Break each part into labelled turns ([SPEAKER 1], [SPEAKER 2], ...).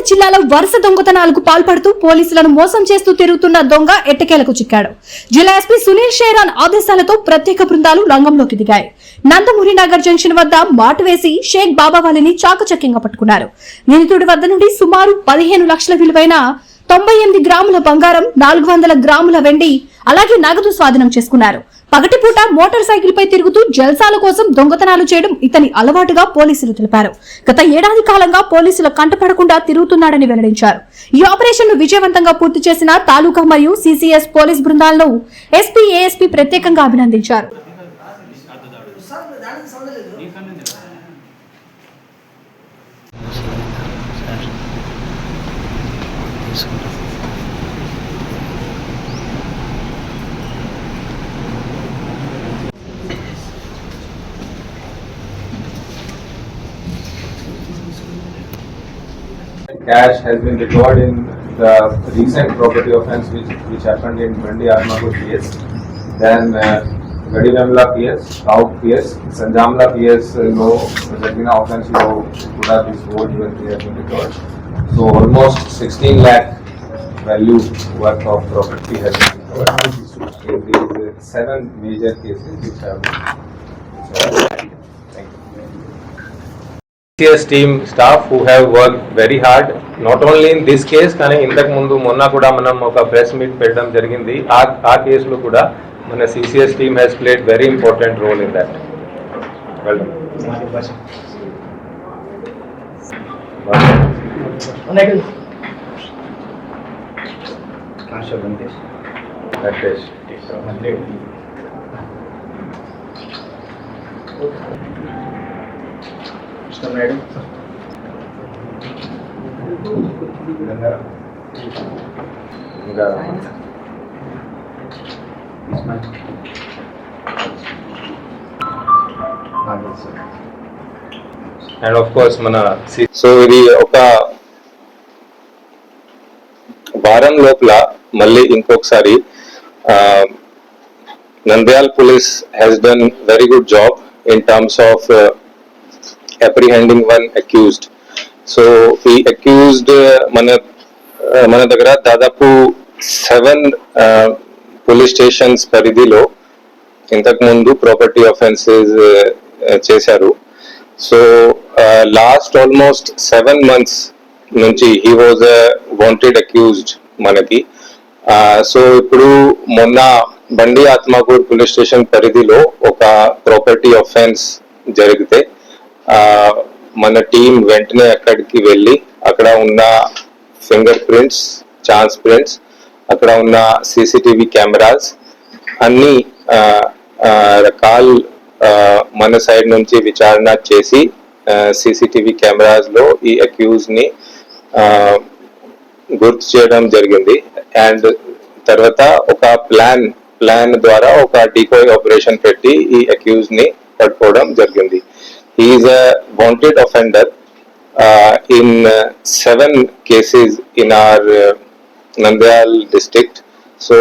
[SPEAKER 1] జిల్లాలో వరుస దొంగతనాలకు పాల్పడుతూ పోలీసులను మోసం చేస్తూ తిరుగుతున్న దొంగ ఎట్టకేలకు చిక్కాడు. జిల్లా ఎస్పీ సునీల్ షేరాన్ ఆదేశాలతో ప్రత్యేక బృందాలు రంగంలోకి దిగాయి. నందమూరి నగర్ జంక్షన్ వద్ద మాటు వేసి షేక్ బాబావాలిని చాకచక్యంగా పట్టుకున్నారు. నిందితుడి వద్ద నుండి సుమారు 15 లక్షల విలువైన 98 గ్రాముల బంగారం, 400 గ్రాముల వెండి, అలాగే నగదు స్వాధీనం చేసుకున్నారు. పగటిపూట మోటార్ సైకిల్ పై తిరుగుతూ జల్సాల కోసం దొంగతనాలు చేయడం ఇతని అలవాటుగా పోలీసులు తెలిపారు. గత ఏడాది కాలంగా పోలీసుల కంటపడకుండా తిరుగుతున్నాడని వెల్లడించారు. ఈ ఆపరేషన్ ను విజయవంతంగా పూర్తి చేసిన తాలూకా మరియు సిసిఎస్ పోలీస్ బృందాలను ఎస్పీ, ఏఎస్పీ ప్రత్యేకంగా అభినందించారు.
[SPEAKER 2] Cash has been recovered in the recent property offence which happened in Bandi Atmakur PS, then Gadivemla PS, Kauk PS, Sanjamla PS, Zagina offence Kuda this whole jewelry has been recovered. So almost 16 lakh value worth of property has been recovered. In these 7 major cases which have been. CCS team staff who have worked very hard not only in this case కానీ ఇంతకు ముందు మొన్న కూడా మనం ఒక press meet పెట్టడం జరిగింది. ఆ కేసులో కూడా మన CCS team has played very important role in that. Well done. Madam. And of course mana so ఇది ఒక వారం లోపల మళ్ళీ ఇంకొకసారి Nandyal police has done very good job in terms of apprehending one accused. So he accused మన దగ్గర దాదాపు 7 police stations పరిధిలో ఇంతకు ముందు ప్రాపర్టీ ఆఫెన్సెస్ చేశారు. సో లాస్ట్ ఆల్మోస్ట్ 7 months నుంచి he was a wanted accused మనకి. సో ఇప్పుడు మొన్న బండి ఆత్మకూర్ పోలీస్ స్టేషన్ పరిధిలో ఒక ప్రాపర్టీ ఆఫెన్స్ జరిగితే మన టీం వెంటనే అక్కడికి వెళ్ళి అక్కడ ఉన్న ఫింగర్ ప్రింట్స్, ఛాన్స్ ప్రింట్స్, అక్కడ ఉన్న CCTV కెమెరాస్ అన్ని రకాల మన సైడ్ నుంచి విచారణ చేసి CCTV కెమెరాస్ లో ఈ అక్యూజ్ ని గుర్తు చేయడం జరిగింది. అండ్ తర్వాత ఒక ప్లాన్ ద్వారా ఒక డికోయ్ ఆపరేషన్ పెట్టి ఈ అక్యూజ్ ని పట్టుకోవడం జరిగింది. He is a wanted offender in 7 cases in our Nandyal district. So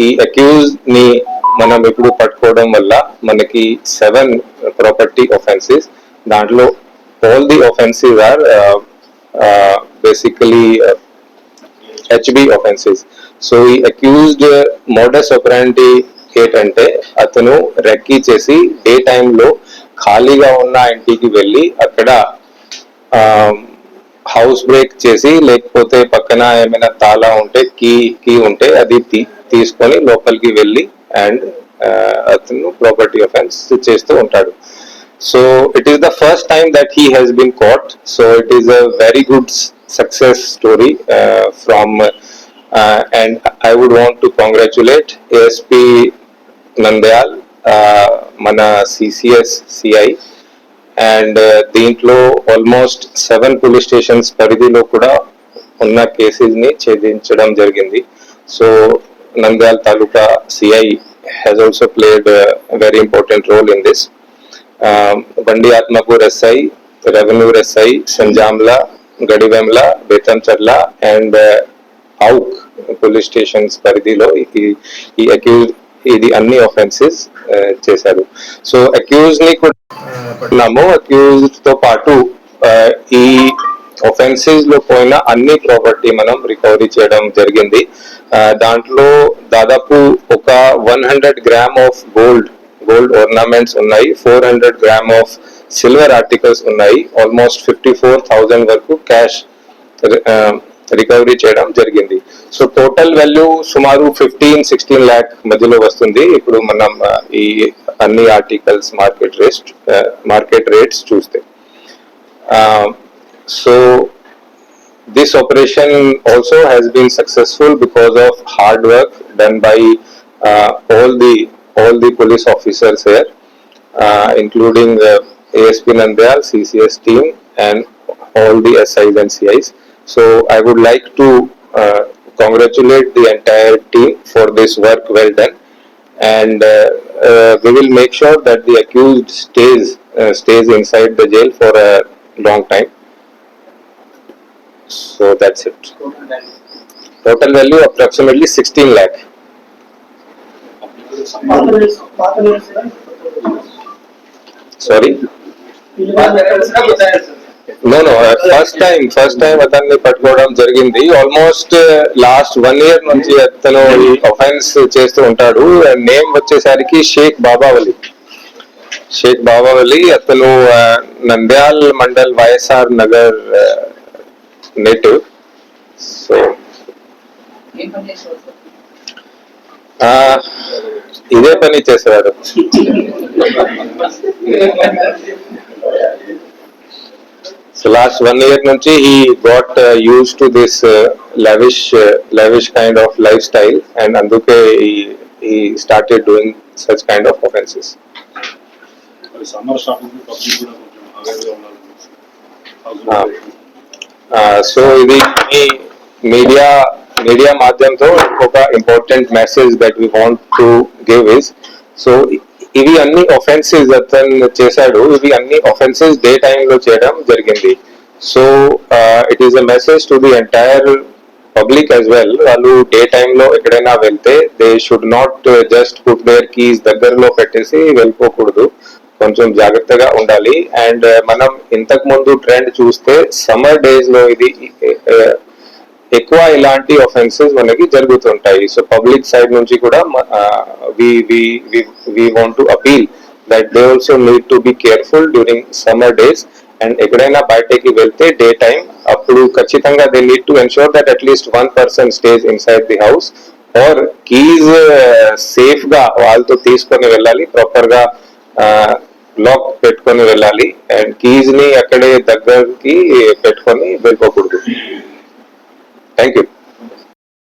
[SPEAKER 2] ఈ అక్యూజ్ ని మనం ఇప్పుడు పట్టుకోవడం వల్ల మనకి 7 ప్రాపర్టీ offenses, దాంట్లో all the offenses are basically HB offenses. So ఈ అక్యూజ్డ్ మోడస్ ఆపరెండి ఏంటంటే అతను రెక్కీ చేసి డే టైంలో ఖాళీగా ఉన్న ఇంటికి వెళ్ళి అక్కడ హౌస్ బ్రేక్ చేసి, లేకపోతే పక్కన ఏమైనా తాళా ఉంటే కీ ఉంటే అది తీసుకొని లోపలికి వెళ్ళి అండ్ అతను ప్రాపర్టీ ఆఫెన్స్ చేస్తూ ఉంటాడు. So it is the first time that he has been caught. So it is a very good success story from and I would want to congratulate ASP Nandyal, mana CCS CI, and దీంట్లో almost 7 police stations పరిధిలో కూడా ఉన్న cases ని ఛేదించడం జరిగింది. So Nandyal Taluka CI has also played a very important role in this. Bandi Atmakur SI, Revenue SI, Sanjamla, Gadivemla, Betamcharla and Kauk police stations పరిధిలో ఈ accuse ఇది అన్ని ఆఫెన్సెస్ చేశారు. సో అక్యూజ్ ని కూడా అక్యూజ్ తో పాటు ఈ ఒఫెన్సెస్ లో పోయిన అన్ని ప్రాపర్టీ మనం రికవరీ చేయడం జరిగింది. దాంట్లో దాదాపు ఒక 100 గ్రామ్ ఆఫ్ గోల్డ్ ఆర్నమెంట్స్ ఉన్నాయి, 400 గ్రామ్ ఆఫ్ సిల్వర్ ఆర్టికల్స్ ఉన్నాయి, ఆల్మోస్ట్ 54,000 వరకు క్యాష్ రికవరీ చేయడం జరిగింది. సో టోటల్ వాల్యూ సుమారు 15-16 lakh మధ్యలో వస్తుంది ఇప్పుడు మనం ఈ అన్ని ఆర్టికల్స్ మార్కెట్ రేట్స్ చూస్తే. So this operation also has been successful because of hard work done by all the police officers here, including ASP Nandyal, CCS team, and all the SIs and CIs. So I would like to congratulate the entire team for this work well done, and we will make sure that the accused stays inside the jail for a long time. So that's it. Total value approximately 16 lakh. Sorry? No. First time అతన్ని పట్టుకోవడం జరిగింది. Almost last 1 year నుంచి అతను ఈ offence చేస్తూ ఉంటాడు. Name వచ్చేసరికి షేక్ బాబావలి. అతను నంద్యాల్ మండల్ వైఎస్ఆర్ నగర్ నేటివ్. సో ఇదే పని చేసేవాడు. So last 1 year nunchi he got used to this lavish kind of lifestyle, and anduke he started doing such kind of offenses.
[SPEAKER 3] Summer shopping public kuda koncham availaga unnadu.
[SPEAKER 2] So ఇది media మాధ్యమంతో ఒక important message that we want to give is, so ఇవి అన్ని offences అతను చేశాడు, ఇవి అన్ని offences day time లో చేయడం జరిగింది. So it is a message to the entire public as well. వాళ్ళు డే టైమ్ లో ఎక్కడైనా వెళ్తే they should not just put their keys దగ్గరలో పెట్టేసి వెళ్ళిపోకూడదు, కొంచెం జాగ్రత్తగా ఉండాలి. అండ్ మనం ఇంతకు ముందు ట్రెండ్ చూస్తే సమ్మర్ డేస్ లో ఇది ఎక్కువ ఇలాంటి ఒఫెన్సెస్ మనకి జరుగుతుంటాయి. సో పబ్లిక్ సైడ్ నుంచి కూడా we want to appeal that they also need to be careful during summer days, and ఎక్కడైనా బయటకి వెళ్తే డే టైం అప్పుడు ఖచ్చితంగా they need to ensure that at least one person stays inside the house, or keys safe గా వాళ్ళతో తీసుకొని వెళ్ళాలి, proper గా లాక్ పెట్టుకొని వెళ్ళాలి, అండ్ కీస్ ని అక్కడే దగ్గరికి పెట్టుకొని వెళ్ళిపోకూడదు. Thank you.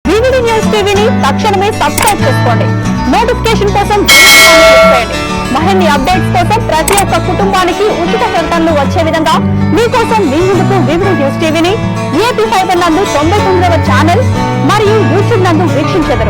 [SPEAKER 1] వివిడి న్యూస్ టీవీని తక్షణమే సబ్స్క్రైబ్ చేసుకోండి. నోటిఫికేషన్ కోసం బెల్ ఐకాన్ క్లిక్ చేయండి. మరిన్ని అప్డేట్స్ కోసం ప్రతి ఒక్క కుటుంబానికి ఉచిత ప్రకటనలు వచ్చే విధంగా మీకోసం మీ ముందుకు వివిడి న్యూస్ టీవీని AP5 నందు 99వ ఛానల్ మరియు యూట్యూబ్ నందు వీక్షించెదరు.